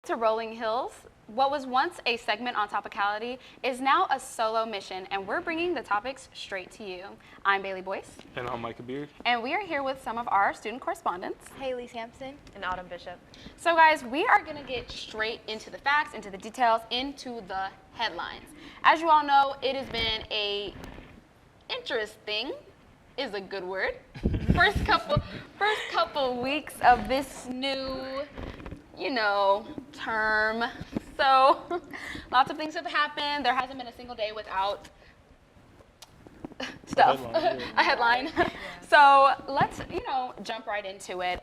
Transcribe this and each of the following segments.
to Rolling Hills. What was once a segment on Topicality is now a solo mission, and we're bringing the topics straight to you. I'm Bailey Boyce. And I'm Micah. And we are here with some of our student correspondents. Hailey, Sampson. And Autumn Bishop. So guys, we are gonna get straight into the facts, into the details, into the headlines. As you all know, it has been a interesting, is a good word, first couple weeks of this new, term. So lots of things have happened. There hasn't been a single day without stuff, a headline. So let's, jump right into it.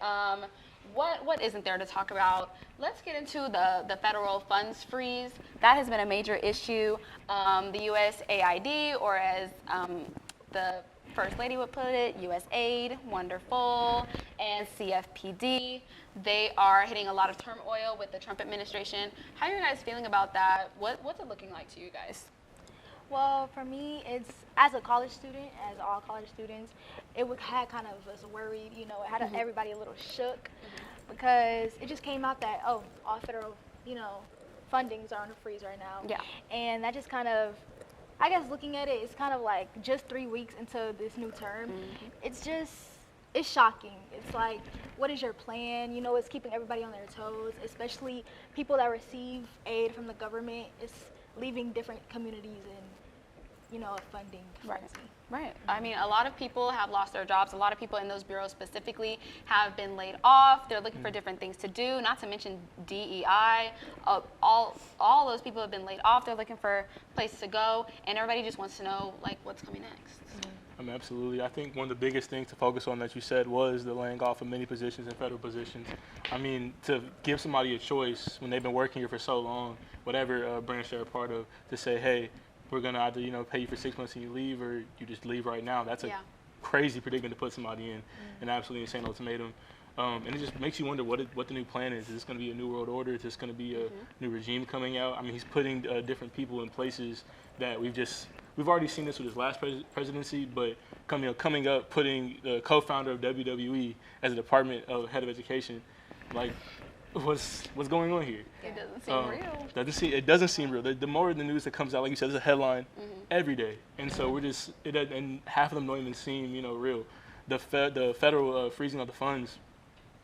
What isn't there to talk about? Let's get into the federal funds freeze. That has been a major issue. The USAID, or as the First Lady would put it, USAID, wonderful, and CFPD. They are hitting a lot of turmoil with the Trump administration. How are you guys feeling about that? What's it looking like to you guys? Well, for me, it's as a college student, as all college students, had kind of us worried. It had everybody a little shook because it just came out that all federal, fundings are on a freeze right now. Yeah. And that just kind of, I guess, looking at it, it's kind of like just 3 weeks into this new term. It's shocking. It's like, what is your plan? It's keeping everybody on their toes, especially people that receive aid from the government. It's leaving different communities in, a funding frenzy. Right. I mean, a lot of people have lost their jobs. A lot of people in those bureaus specifically have been laid off. They're looking for different things to do, not to mention DEI. All those people have been laid off. They're looking for a place to go, and everybody just wants to know, what's coming next. Absolutely. I think one of the biggest things to focus on that you said was the laying off of many positions and federal positions. I mean, to give somebody a choice when they've been working here for so long, whatever branch they're a part of, to say, hey, we're going to either, pay you for 6 months and you leave, or you just leave right now. That's a crazy predicament to put somebody in, an absolutely insane ultimatum. And it just makes you wonder what the new plan is. Is this going to be a new world order? Is this going to be a new regime coming out? I mean, he's putting different people in places that we've already seen this with his last presidency, but coming up, putting the co-founder of WWE as a department of head of education, what's going on here? It doesn't seem real. It doesn't seem real. The more the news that comes out, like you said, there's a headline every day, and so and half of them don't even seem real. The federal freezing of the funds,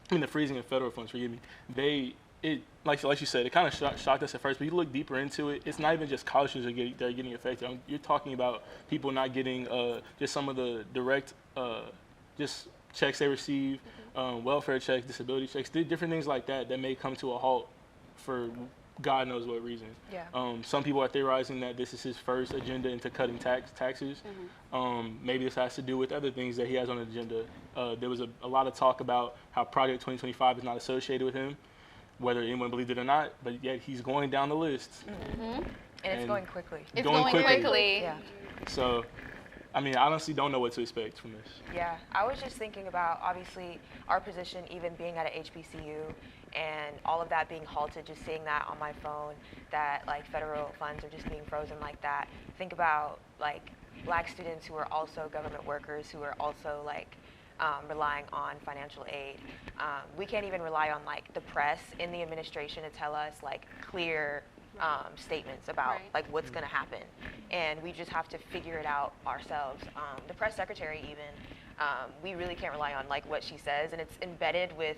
the freezing of federal funds, forgive me. Like you said, it kind of shocked us at first, but you look deeper into it, it's not even just college students that are getting affected. You're talking about people not getting just some of the direct just checks they receive, welfare checks, disability checks, different things like that may come to a halt for God knows what reason. Yeah. Some people are theorizing that this is his first agenda into cutting taxes. Maybe this has to do with other things that he has on the agenda. There was a lot of talk about how Project 2025 is not associated with him, whether anyone believed it or not, but yet he's going down the list. And it's going quickly. It's going quickly. Yeah. So, I mean, I honestly don't know what to expect from this. Yeah, I was just thinking about, obviously, our position even being at a HBCU and all of that being halted, just seeing that on my phone, that, federal funds are just being frozen like that. Think about, Black students who are also government workers, who are also, relying on financial aid. We can't even rely on the press in the administration to tell us clear statements about what's going to happen, and we just have to figure it out ourselves. The press secretary even, we really can't rely on what she says, and it's embedded with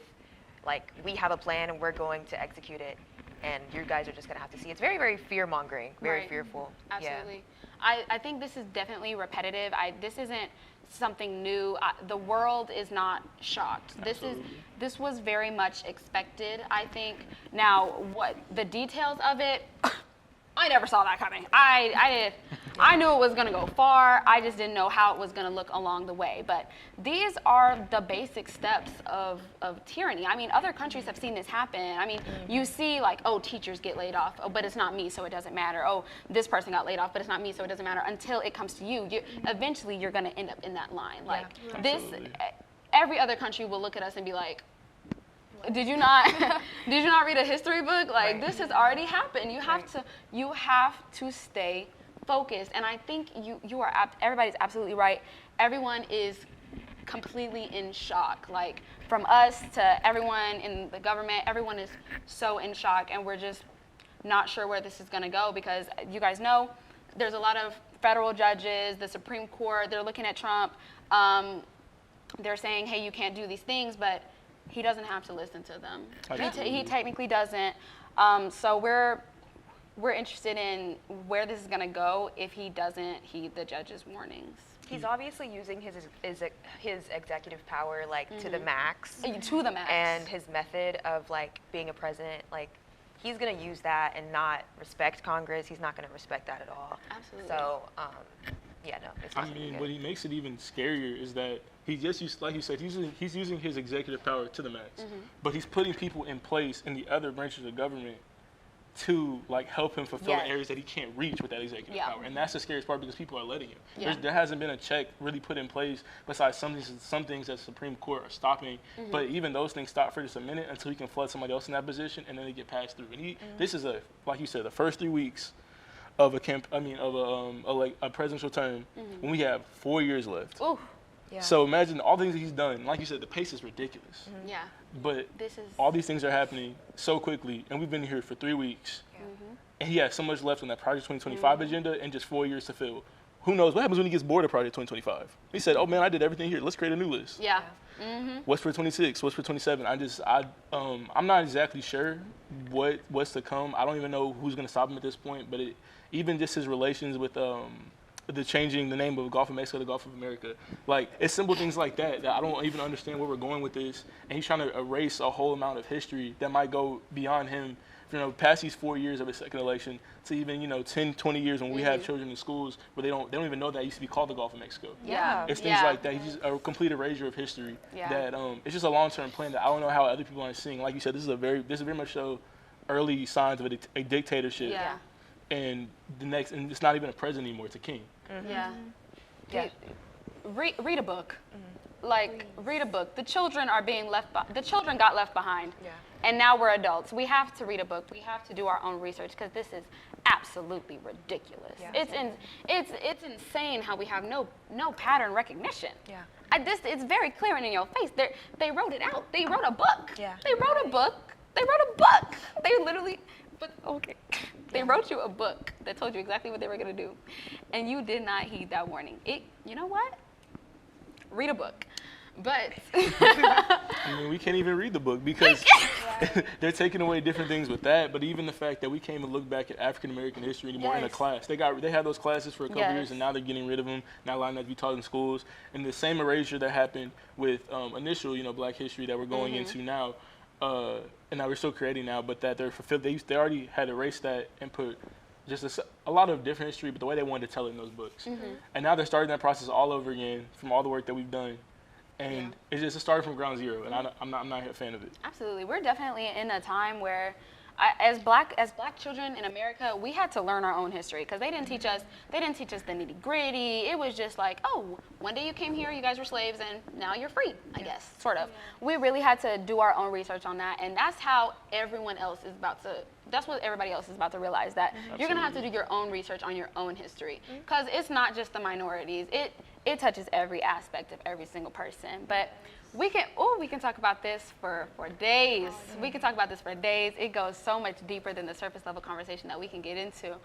we have a plan and we're going to execute it, and you guys are just going to have to see. It's very, very fear-mongering, very fearful. Absolutely. Yeah. I think this is definitely repetitive. This isn't something new. The world is not shocked. This was very much expected, I think. Now, what the details of it, I never saw that coming. I knew it was going to go far. I just didn't know how it was going to look along the way. But these are the basic steps of tyranny. I mean, other countries have seen this happen. I mean, you see teachers get laid off, but it's not me, so it doesn't matter. Oh, this person got laid off, but it's not me, so it doesn't matter, until it comes to you. Eventually, you're going to end up in that line. Every other country will look at us and be like, did you not read a history book? This has already happened. You have to stay focused. And I think everybody's absolutely right. Everyone is completely in shock. from us to everyone in the government, everyone is so in shock, and we're just not sure where this is going to go, because you guys know there's a lot of federal judges, the Supreme Court, they're looking at Trump. They're saying, hey, you can't do these things, but he doesn't have to listen to them. He technically doesn't. So we're interested in where this is going to go if he doesn't heed the judge's warnings. He's obviously using his executive power like to the max. To the max. And his method of like being a president, like he's going to use that and not respect Congress. He's not going to respect that at all. Absolutely. So, yeah, no, it's not I gonna be mean, good. what he makes it even scarier is that he just used, like you said, he's using his executive power to the max, but he's putting people in place in the other branches of government to like help him fulfill the areas that he can't reach with that executive power, and that's the scariest part, because people are letting him. There hasn't been a check really put in place besides some things that the Supreme Court are stopping, but even those things stop for just a minute until he can flood somebody else in that position, and then they get passed through. And this is like you said, the first 3 weeks of a presidential term when we have 4 years left. Ooh. Yeah. So imagine all the things that he's done. Like you said, the pace is ridiculous. Yeah. But This is all these things are happening so quickly, and we've been here for 3 weeks. And he has so much left on that Project 2025 agenda and just 4 years to fill. Who knows what happens when he gets bored of Project 2025? He said, oh man, I did everything here. Let's create a new list. yeah. What's for 26? What's for 27? I'm not exactly sure what's to come. I don't even know who's going to stop him at this point. But even just his relations with the changing the name of Gulf of Mexico to Gulf of America, like it's simple things like that I don't even understand where we're going with this. And he's trying to erase a whole amount of history that might go beyond him. Past these 4 years of his second election to even 10, 20 years when we have children in schools where they don't even know that it used to be called the Gulf of Mexico. Yeah. It's things like that. He's just a complete erasure of history. That it's just a long-term plan that I don't know how other people aren't seeing. Like you said, this is very much so early signs of a dictatorship. Yeah. And it's not even a president anymore. It's a king. Yeah. Yeah. Read a book. Like, read a book. The children are being the children got left behind. Yeah. And now we're adults. We have to read a book. We have to do our own research, because this is absolutely ridiculous. Yeah. It's insane how we have no pattern recognition. Yeah. It's very clear and in your face. They wrote it out. They wrote a book. Yeah. They wrote a book. They wrote a book. They literally, but okay. They wrote you a book that told you exactly what they were going to do. And you did not heed that warning. You know what? Read a book. But I mean, we can't even read the book because they're taking away different things with that. But even the fact that we can't even look back at African American history anymore in a class. They had those classes for a couple years, and now they're getting rid of them. Not allowing that to be taught in schools. And the same erasure that happened with initial, Black history that we're going into now, and now we're still creating now. But that they already had erased that and put just a lot of different history, but the way they wanted to tell it in those books. And now they're starting that process all over again from all the work that we've done. And it's just started from ground zero, and I'm not a fan of it. Absolutely, we're definitely in a time where, as black children in America, we had to learn our own history, because they didn't teach us the nitty gritty. It was just like, oh, one day you came here, you guys were slaves, and now you're free, I guess, sort of. We really had to do our own research on that, and that's how everyone else is about to. That's what everybody else is about to realize, that you're gonna have to do your own research on your own history, because it's not just the minorities. It touches every aspect of every single person. But we can talk about this for days. We can talk about this for days. It goes so much deeper than the surface level conversation that we can get into.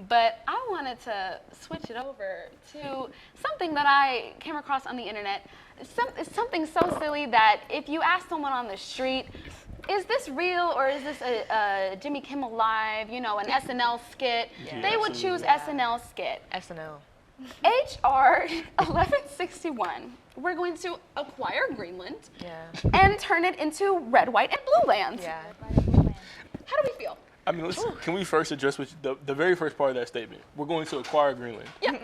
But I wanted to switch it over to something that I came across on the internet. It's something so silly that if you ask someone on the street, is this real or is this a Jimmy Kimmel Live, an SNL skit? They would choose SNL skit. SNL. HR 1161. We're going to acquire Greenland and turn it into red, white, and blue land. Yeah. How do we feel? I mean, can we first address the very first part of that statement? We're going to acquire Greenland. Yeah.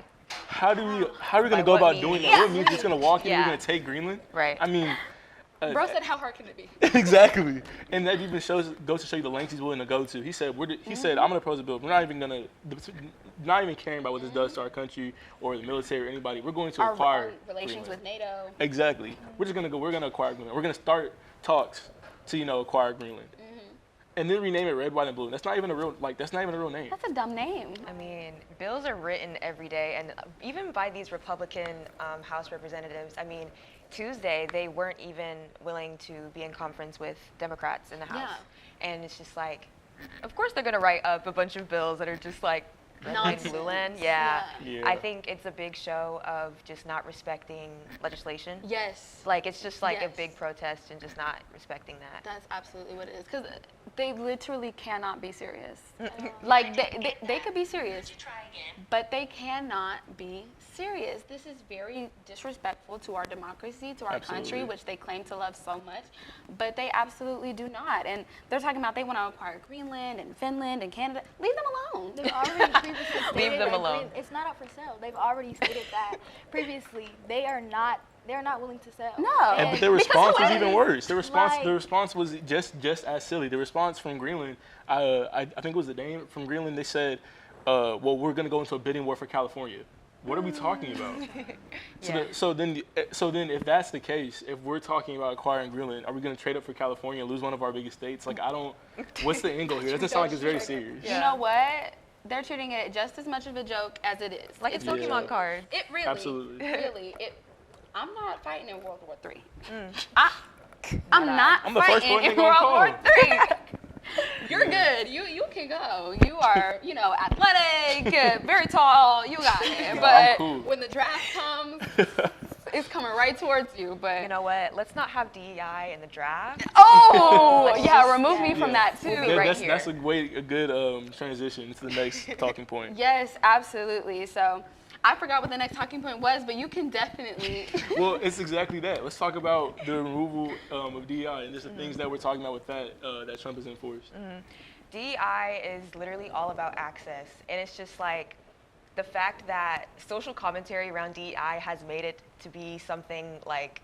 How are we going to go about doing that? What means we're just going to walk in and we're going to take Greenland? Right. I mean, Bro said, how hard can it be? Exactly. And that even goes to show you the lengths he's willing to go to. He said, I'm going to propose a bill. We're not even caring about what this does to our country or the military or anybody. We're going to acquire our relations Greenland. with NATO. Exactly. We're going to acquire Greenland. We're going to start talks to, acquire Greenland. And then rename it red, white, and blue. That's not even a real name. That's a dumb name. I mean, bills are written every day, and even by these Republican House representatives. I mean, Tuesday, they weren't even willing to be in conference with Democrats in the House. Yeah. And it's just like, of course they're going to write up a bunch of bills that are just like, Nonsense. Yeah. Yeah. I think it's a big show of just not respecting legislation. Yes. Like, it's just like Yes. a big protest and just not respecting that. That's absolutely what it is. Because they literally cannot be serious. Like, they could be serious, but they cannot be serious. This is very disrespectful to our democracy, to our Absolutely. country, which they claim to love so much, but they absolutely do not. And they're talking about they want to acquire Greenland and Finland and Canada. Leave them alone. They've already previously stated Leave them that alone. It's not up for sale. They've already stated that previously. They're not willing to sell. No. And but their Because response was who even is? worse. The Like- response was just as silly. The response from Greenland, I think it was the Dane from Greenland. They said, "Well, we're going to go into a bidding war for California." What are we talking about? Yeah. So then, if that's the case, if we're talking about acquiring Greenland, are we going to trade up for California and lose one of our biggest states? Like, I don't. What's the angle here? It doesn't sound like it's very serious. Yeah. You know what? They're treating it just as much of a joke as it is. Like, it's Yeah. Pokemon card. It really, Absolutely. really. I'm not fighting in World War III. Mm. I'm not I'm the first fighting one they in gonna World War call. III. You're good. You can go. You are, athletic, very tall. You got it. I'm But cool. when the draft comes, it's coming right towards you. But You know what? Let's not have DEI in the draft. oh, Let's yeah, just- remove me from Yeah. that too. We'll be right that's here. that's a good transition to the next talking point. Yes, absolutely. So I forgot what the next talking point was, but you can definitely. Well, it's exactly that. Let's talk about the removal of DEI and just the things that we're talking about with that Trump has enforced. DEI is literally all about access, and it's just like the fact that social commentary around DEI has made it to be something like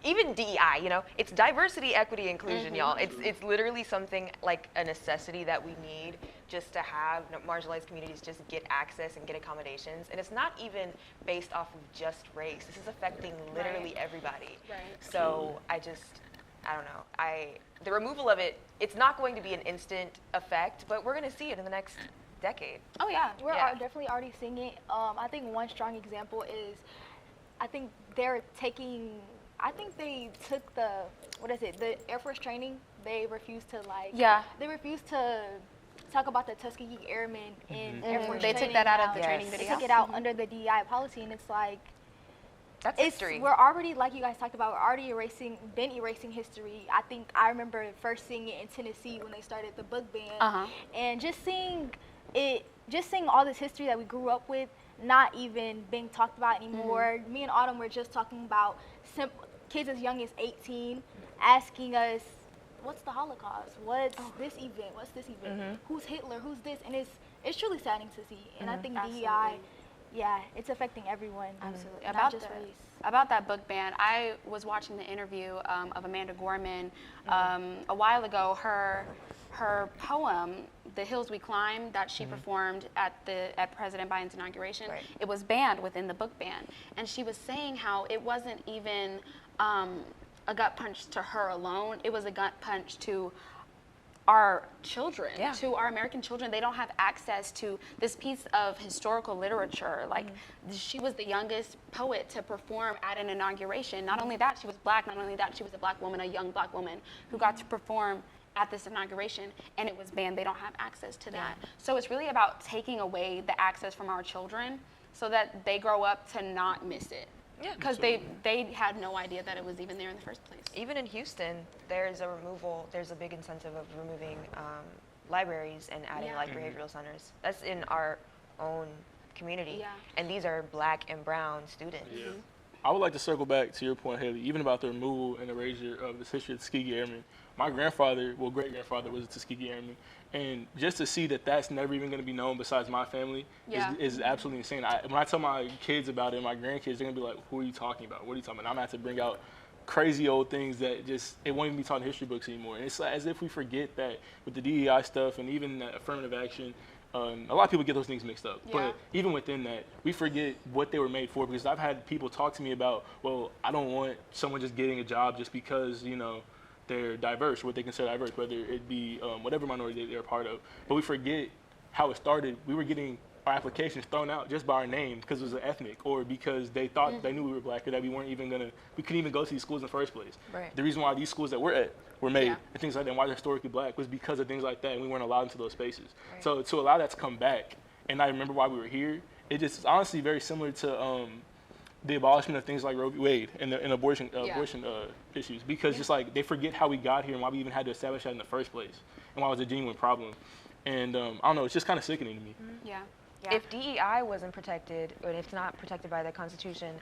even DEI, it's diversity, equity, inclusion, y'all. It's literally something like a necessity that we need just to have marginalized communities just get access and get accommodations. And it's not even based off of just race. This is affecting literally everybody. Right. So I don't know. The removal of it, it's not going to be an instant effect, but we're going to see it in the next decade. Oh yeah. We're Yeah. definitely already seeing it. I think one strong example is, I think they took the Air Force training. They refused to Yeah. They refused to talk about the Tuskegee Airmen in Air Force They training. took that out of the Yes. training They video. took it out under the DEI policy, and it's like, That's history. we're already, like you guys talked about, we're already been erasing history. I remember first seeing it in Tennessee when they started the book ban, and just seeing all this history that we grew up with not even being talked about anymore. Me and Autumn were just talking about kids as young as 18 asking us, what's the Holocaust? What's this event? What's this event? Who's Hitler? Who's this? And it's truly saddening to see. And I think DEI, Absolutely. yeah, it's affecting everyone. Absolutely. Not just race. About that book ban, I was watching the interview of Amanda Gorman a while ago. Her poem, "The Hills We Climb," that she performed at President Biden's inauguration, Right. it was banned within the book ban. And she was saying how it wasn't even a gut punch to her alone. It was a gut punch to our children, Yeah. to our American children. They don't have access to this piece of historical literature. Like, she was the youngest poet to perform at an inauguration. Not only that, she was black. Not only that, she was a black woman, a young black woman who got to perform at this inauguration, and it was banned. They don't have access to that. So it's really about taking away the access from our children so that they grow up to not miss it. Yeah. Because they had no idea that it was even there in the first place. Even in Houston, there's a big incentive of removing libraries and adding like behavioral centers. That's in our own community. Yeah. And these are black and brown students. Yeah. I would like to circle back to your point, Hailey, even about the removal and erasure of this history of the Tuskegee Airmen. My great-grandfather was a Tuskegee Airman. And just to see that that's never even going to be known besides my family is absolutely insane. When I tell my kids about it, my grandkids, they're going to be like, who are you talking about? What are you talking about? I'm going to have to bring out crazy old things that it won't even be taught in history books anymore. And it's as if we forget that with the DEI stuff and even that affirmative action, a lot of people get those things mixed up. Yeah. But even within that, we forget what they were made for, because I've had people talk to me about, well, I don't want someone just getting a job just because, they're diverse, what they consider diverse, whether it be whatever minority they're a part of. But we forget how it started. We were getting our applications thrown out just by our name because it was an ethnic, or because they thought they knew we were black, or that we couldn't even go to these schools in the first place. Right. The reason why these schools that we're at were made Yeah. and things like that, and why they're historically black, was because of things like that, and we weren't allowed into those spaces. Right. So to allow that to come back, and I remember why we were here, it just is honestly very similar to the abolishment of things like Roe v. Wade and abortion issues, because just like they forget how we got here and why we even had to establish that in the first place, and why it was a genuine problem. And I don't know, it's just kind of sickening to me. Yeah. If DEI wasn't protected, or if it's not protected by the Constitution,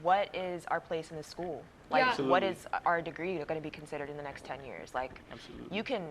what is our place in the school? Like, Yeah. what Absolutely. is our degree going to be considered in the next 10 years? Like, Absolutely. you can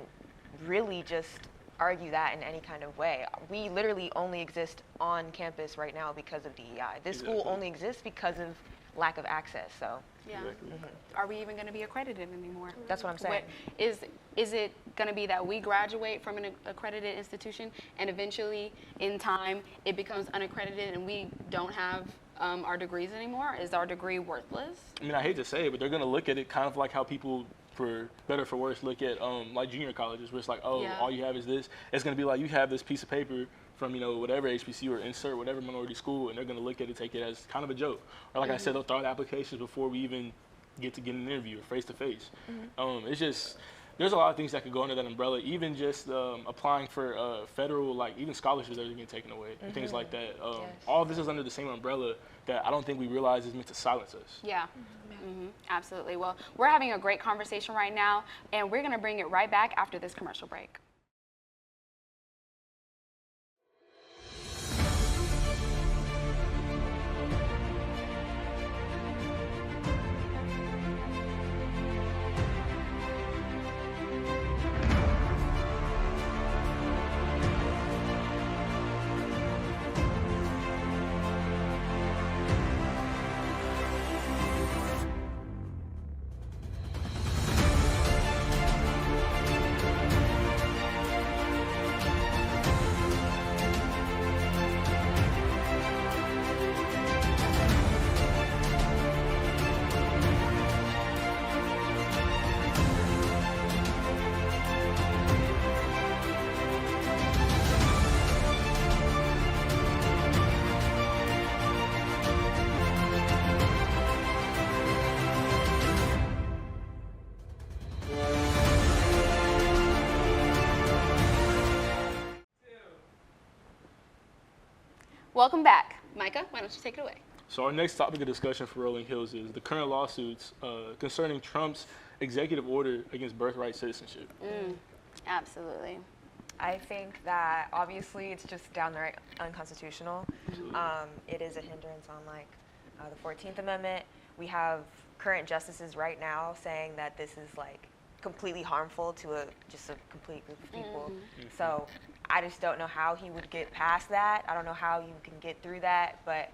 really just argue that in any kind of way. We literally only exist on campus right now because of DEI. This school Exactly. only exists because of lack of access. So Yeah. Exactly. Are we even going to be accredited anymore? that's what I'm saying. Is it going to be that we graduate from an accredited institution and eventually in time it becomes unaccredited and we don't have our degrees anymore? Is our degree worthless? I mean, I hate to say it, but they're going to look at it kind of like how people, for better or for worse, look at like junior colleges, where it's like, oh, Yeah. all you have is this. It's going to be like, you have this piece of paper from, whatever HBCU or insert whatever minority school, and they're going to look at it, take it as kind of a joke. Or like I said, they'll throw out applications before we even get an interview or face-to-face. It's just, there's a lot of things that could go under that umbrella, even just applying for federal, like even scholarships that are getting taken away, and things like that. Yes. All of this is under the same umbrella that I don't think we realize is meant to silence us. Yeah. Absolutely. Well, we're having a great conversation right now, and we're going to bring it right back after this commercial break. Welcome back. Micah, why don't you take it away? So our next topic of discussion for Rolling Hills is the current lawsuits concerning Trump's executive order against birthright citizenship. Absolutely. I think that obviously it's just downright unconstitutional. It is a hindrance on like the 14th Amendment. We have current justices right now saying that this is like completely harmful to just a complete group of people. So I just don't know how he would get past that. I don't know how you can get through that, but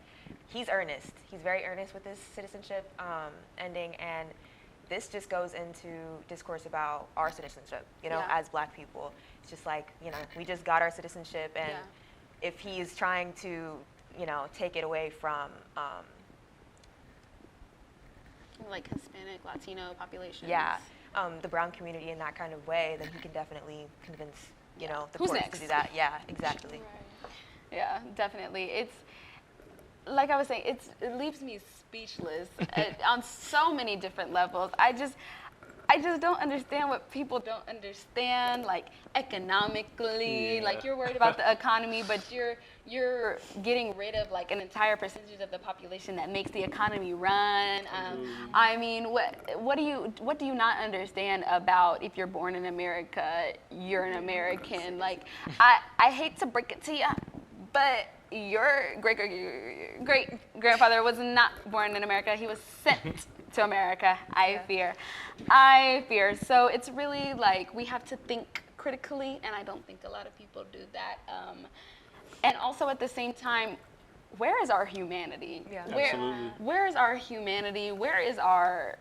he's earnest. He's very earnest with his citizenship ending, and this just goes into discourse about our citizenship, Yeah. as Black people. It's just like, we just got our citizenship, and if he's trying to, take it away from Like Hispanic, Latino populations. the brown community in that kind of way, then he can definitely convince, the Who's courts next? to do that. Yeah, exactly. Yeah, definitely. It's like I was saying, it leaves me speechless on so many different levels. I just don't understand what people don't understand, like economically. Yeah. Like you're worried about the economy, but you're getting rid of like an entire percentage of the population that makes the economy run. I mean, what do you not understand about if you're born in America, you're an American? Like I hate to break it to you, but your great grandfather was not born in America. He was sent to America. I fear. So it's really like we have to think critically, and I don't think a lot of people do that. And also at the same time, where is our humanity? Yeah. Absolutely. Where is our humanity? Where is our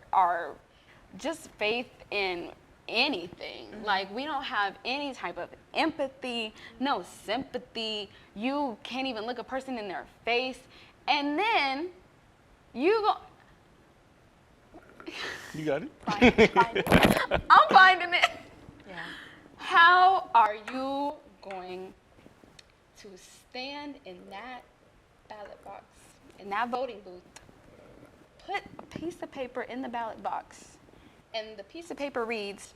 just faith in anything? Like we don't have any type of empathy, no sympathy. You can't even look a person in their face, and then you go. You got it? I'm finding it. Yeah. How are you going to stand in that ballot box, in that voting booth, put a piece of paper in the ballot box, and the piece of paper reads,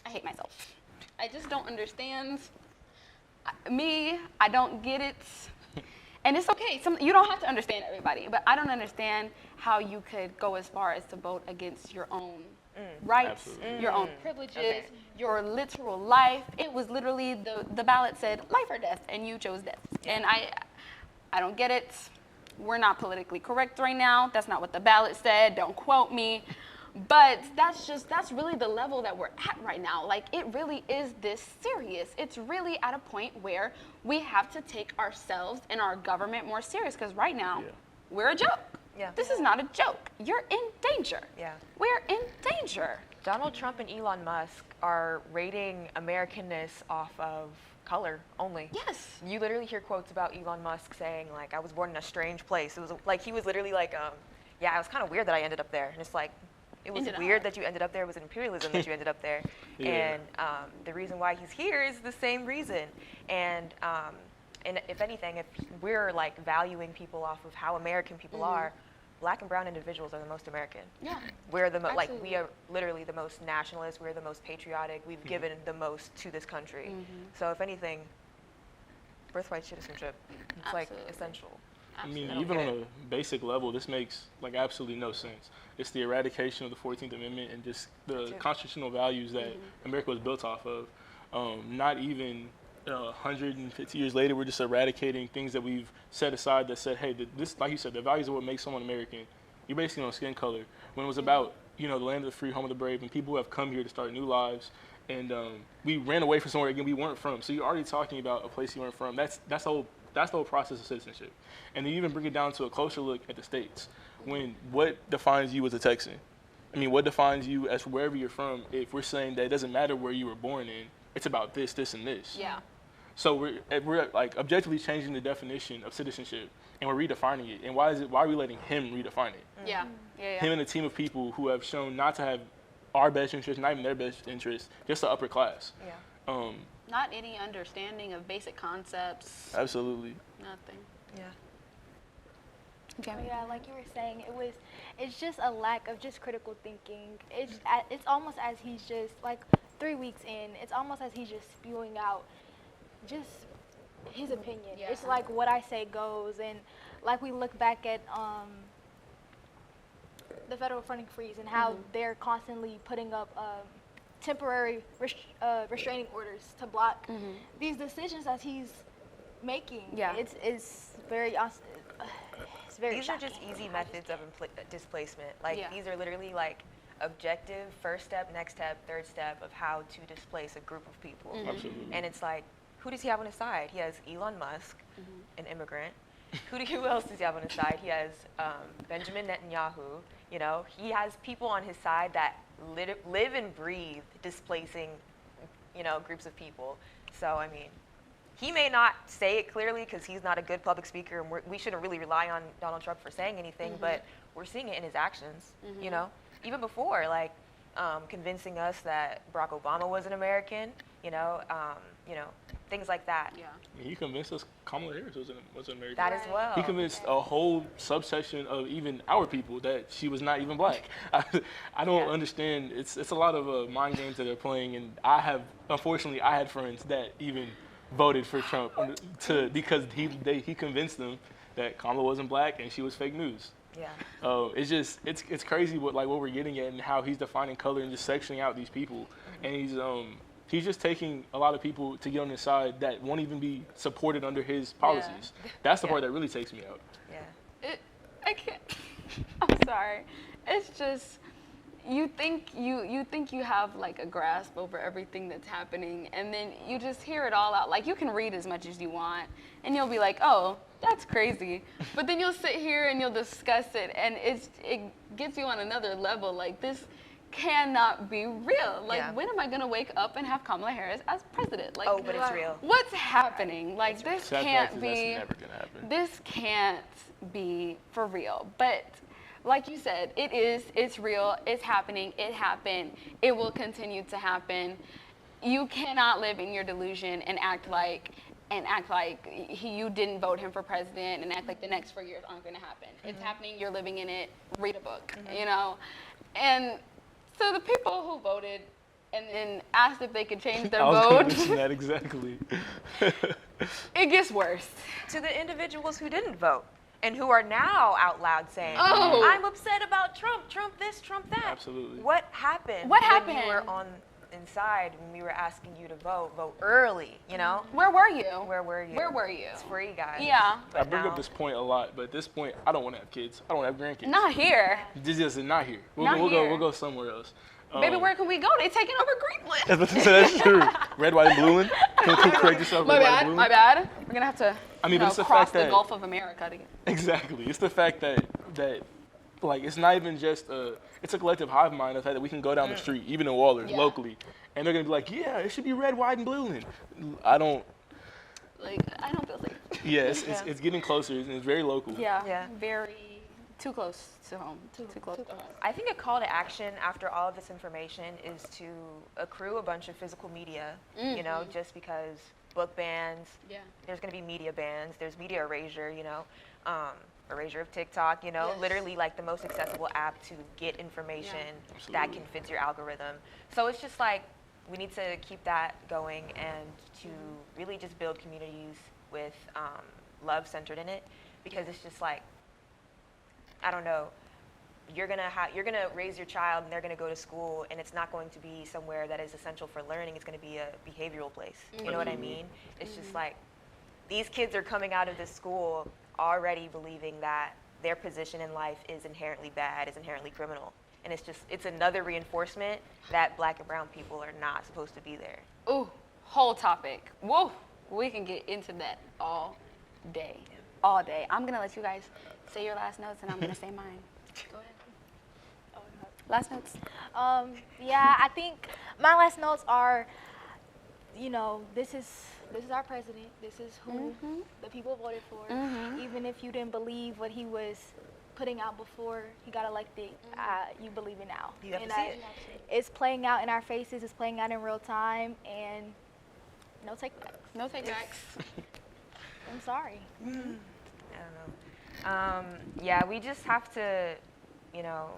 I hate myself. I just don't understand I don't get it. And it's okay. You don't have to understand everybody, but I don't understand how you could go as far as to vote against your own rights, your own privileges, your literal life. It was literally the ballot said life or death, and you chose death. Yeah. And I don't get it. We're not politically correct right now. That's not what the ballot said. Don't quote me. But that's really the level that we're at right now. Like, it really is this serious. It's really at a point where we have to take ourselves and our government more serious, because right now we're a joke. Yeah. This is not a joke. You're in danger. Yeah. We're in danger. Donald Trump and Elon Musk are rating Americanness off of color only. Yes. You literally hear quotes about Elon Musk saying, like, I was born in a strange place. It was like, he was literally like, yeah, it was kind of weird that I ended up there. And it's like, it was weird that you ended up there. It was imperialism that you ended up there. And the reason why he's here is the same reason. And if anything, if we're like valuing people off of how American people are, Black and brown individuals are the most American. Yeah. We're the most, like, we are literally the most nationalist. We're the most patriotic. We've given the most to this country. So if anything, birthright citizenship, it's like essential. I mean, even on a basic level, this makes like absolutely no sense. It's the eradication of the 14th Amendment and just the constitutional values that America was built off of. Not even 150 years later, we're just eradicating things that we've set aside that said, hey, this, like you said, the values are what makes someone American. You're basically on skin color. When it was about, the land of the free, home of the brave, and people who have come here to start new lives, and we ran away from somewhere again we weren't from. So you're already talking about a place you weren't from. That's the whole process of citizenship. And then you even bring it down to a closer look at the states. What defines you as a Texan? I mean, what defines you as wherever you're from? If we're saying that it doesn't matter where you were born in, it's about this, this, and this. Yeah. So we're like objectively changing the definition of citizenship, and we're redefining it. And why are we letting him redefine it? Yeah. Him and a team of people who have shown not to have our best interest, not even their best interest, just the upper class. Yeah. Not any understanding of basic concepts. Absolutely. Nothing. Yeah. Okay. Yeah, like you were saying, it's just a lack of just critical thinking. It's almost as he's just like 3 weeks in. It's almost as he's just spewing out just his opinion. Yeah. It's like what I say goes, and like we look back at the federal funding freeze and how they're constantly putting up temporary restraining orders to block these decisions that he's making. Yeah, it's very these are just easy methods of displacement. Like these are literally like objective first step, next step, third step of how to displace a group of people. Absolutely. And it's like, who does he have on his side? He has Elon Musk, an immigrant. Who else does he have on his side? He has Benjamin Netanyahu. He has people on his side that live and breathe displacing, groups of people. So, I mean, he may not say it clearly because he's not a good public speaker, and we shouldn't really rely on Donald Trump for saying anything, but we're seeing it in his actions, even before, like convincing us that Barack Obama was an American, things like that. Yeah. He convinced us Kamala Harris was an American. That as well. He convinced a whole subsection of even our people that she was not even Black. I don't understand. It's a lot of mind games that they're playing, and unfortunately, I had friends that even voted for Trump because he convinced them that Kamala wasn't Black and she was fake news. Yeah. It's crazy what we're getting at and how he's defining color and just sectioning out these people, and he's just taking a lot of people to get on his side that won't even be supported under his policies. Yeah. That's the part that really takes me out. Yeah. I can't. I'm sorry. It's just you think you have like a grasp over everything that's happening, and then you just hear it all out. Like, you can read as much as you want, and you'll be like, oh, that's crazy. But then you'll sit here and you'll discuss it, and it gets you on another level. Like, this cannot be real. Like, when am I gonna wake up and have Kamala Harris as president? Like, but it's real. What's happening? Like, this can't be. That's never gonna happen. This can't be for real. But like you said, it is. It's real. It's happening. It happened. It will continue to happen. You cannot live in your delusion and act like and act like you didn't vote him for president and act like the next 4 years aren't going to happen. It's happening. You're living in it. Read a book, you know? And so the people who voted and then asked if they could change their I was going vote, to mention that exactly. it gets worse. To the individuals who didn't vote and who are now out loud saying, Oh. I'm upset about Trump, Trump this, Trump that. Absolutely. What happened? What When you happened? were inside when we were asking you to vote early, you know? Where were you? Where were you? Where were you? It's free, guys. Yeah. I bring now- up this point a lot, but at this point, I don't want to have kids. I don't want to have grandkids. Not here. This is not here. Not We'll here. go somewhere else. Baby, where can we go? They taking over Greenland. That's true. Red, white, and blue. Can you correct yourself? My Red, white, bad. and blue? My bad. We're gonna have to. I mean, you but know, it's the cross fact the that- Gulf of America to get. Exactly. It's the fact that like it's not even just it's a collective hive mind of the fact that we can go down the street, even in Wallers, Yeah. locally, and they're gonna be like, yeah, it should be red, white, and blue. And I don't. Like, I don't feel safe. Yeah, it's getting closer, and it's very local. Yeah. Very too close to home. Too close to home. I think a call to action after all of this information is to accrue a bunch of physical media, you know, just because book bans, Yeah. there's going to be media bans, there's media erasure, you know, erasure of TikTok, you know, Yes. literally like the most accessible app to get information that Absolutely. can fit your algorithm. So it's just like we need to keep that going and to really just build communities with love centered in it, because it's just like, I don't know, you're gonna raise your child and they're gonna go to school and it's not going to be somewhere that is essential for learning. It's gonna be a behavioral place. You know what I mean? It's just like these kids are coming out of this school already believing that their position in life is inherently bad, is inherently criminal, and it's another reinforcement that Black and brown people are not supposed to be there. Ooh, whole topic. Whoa, we can get into that all day. All day. I'm gonna let you guys say your last notes and I'm gonna say mine. Go ahead. Last notes. Yeah, I think my last notes are, you know, this is our president. This is who the people voted for. Even if you didn't believe what he was putting out before he got elected, you believe it now. You have to And see it. It's playing out in our faces. It's playing out in real time, and no takebacks. No takebacks. I'm sorry. I don't know. Yeah, we just have to, you know,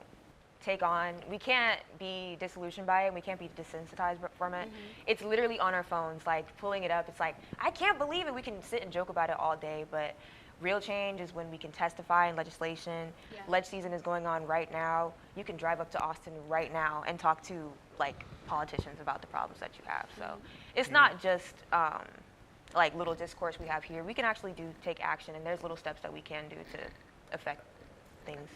we can't be disillusioned by it. We can't be desensitized from it. It's literally on our phones, like pulling it up. It's like, I can't believe it. We can sit and joke about it all day, but real change is when we can testify in legislation. Yeah. Leg season is going on right now. You can drive up to Austin right now and talk to like politicians about the problems that you have. So it's not just like little discourse we have here. We can actually take action, and there's little steps that we can do to affect things.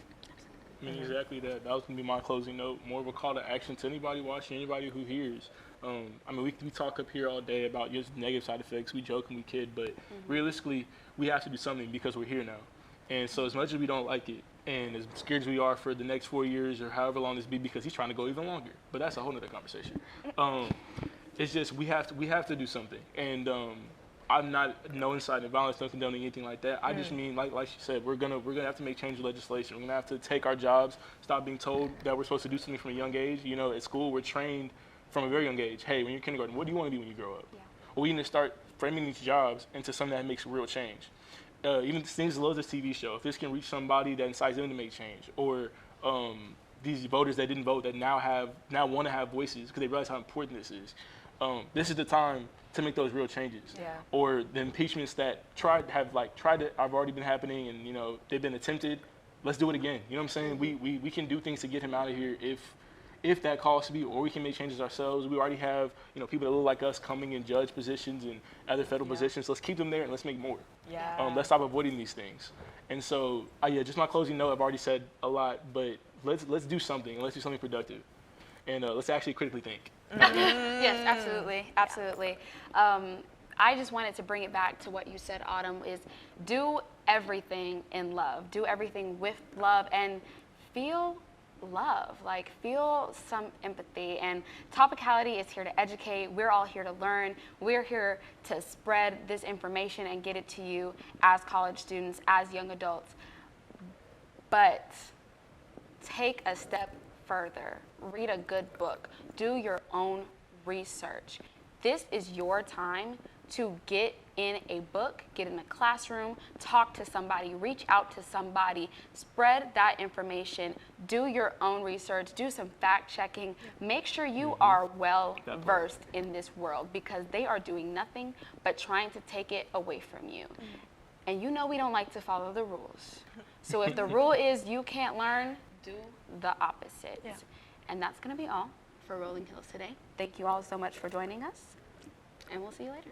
I mean, exactly that. That was going to be my closing note. More of a call to action to anybody watching, anybody who hears. I mean, we talk up here all day about just negative side effects. We joke and we kid, but realistically, we have to do something because we're here now. And so as much as we don't like it, and as scared as we are for the next 4 years or however long this be, because he's trying to go even longer. But that's a whole nother conversation. It's just we have to do something. And I'm not no inciting violence, no condoning anything like that. I just mean, like she said, we're gonna have to make change in legislation. We're gonna have to take our jobs, stop being told that we're supposed to do something from a young age. You know, at school we're trained from a very young age. Hey, when you're kindergarten, what do you want to be when you grow up? Yeah. Well, we need to start framing these jobs into something that makes real change. Even things as low as this TV show, if this can reach somebody that incites them to make change, or these voters that didn't vote that now want to have voices because they realize how important this is. This is the time to make those real changes. Yeah. Or the impeachments that have already been happening, and you know they've been attempted. Let's do it again. You know what I'm saying? We can do things to get him out of here if that calls to be, or we can make changes ourselves. We already have people that look like us coming in judge positions and other federal positions. Let's keep them there and let's make more. Yeah. Let's stop avoiding these things. And so just my closing note. I've already said a lot, but let's do something and let's do something productive, and let's actually critically think. Yes, absolutely. I just wanted to bring it back to what you said, Autumn, is do everything in love. Do everything with love and feel love, like feel some empathy. And Topicality is here to educate. We're all here to learn. We're here to spread this information and get it to you as college students, as young adults. But take a step further. Read a good book. Do your own research. This is your time to get in a book, get in a classroom, talk to somebody, reach out to somebody, spread that information, do your own research, do some fact checking, make sure you are well versed in this world, because they are doing nothing but trying to take it away from you. And you know we don't like to follow the rules. So if the rule is you can't learn, do the opposite. Yeah. And that's going to be all for Rolling Hills today. Thank you all so much for joining us, and we'll see you later.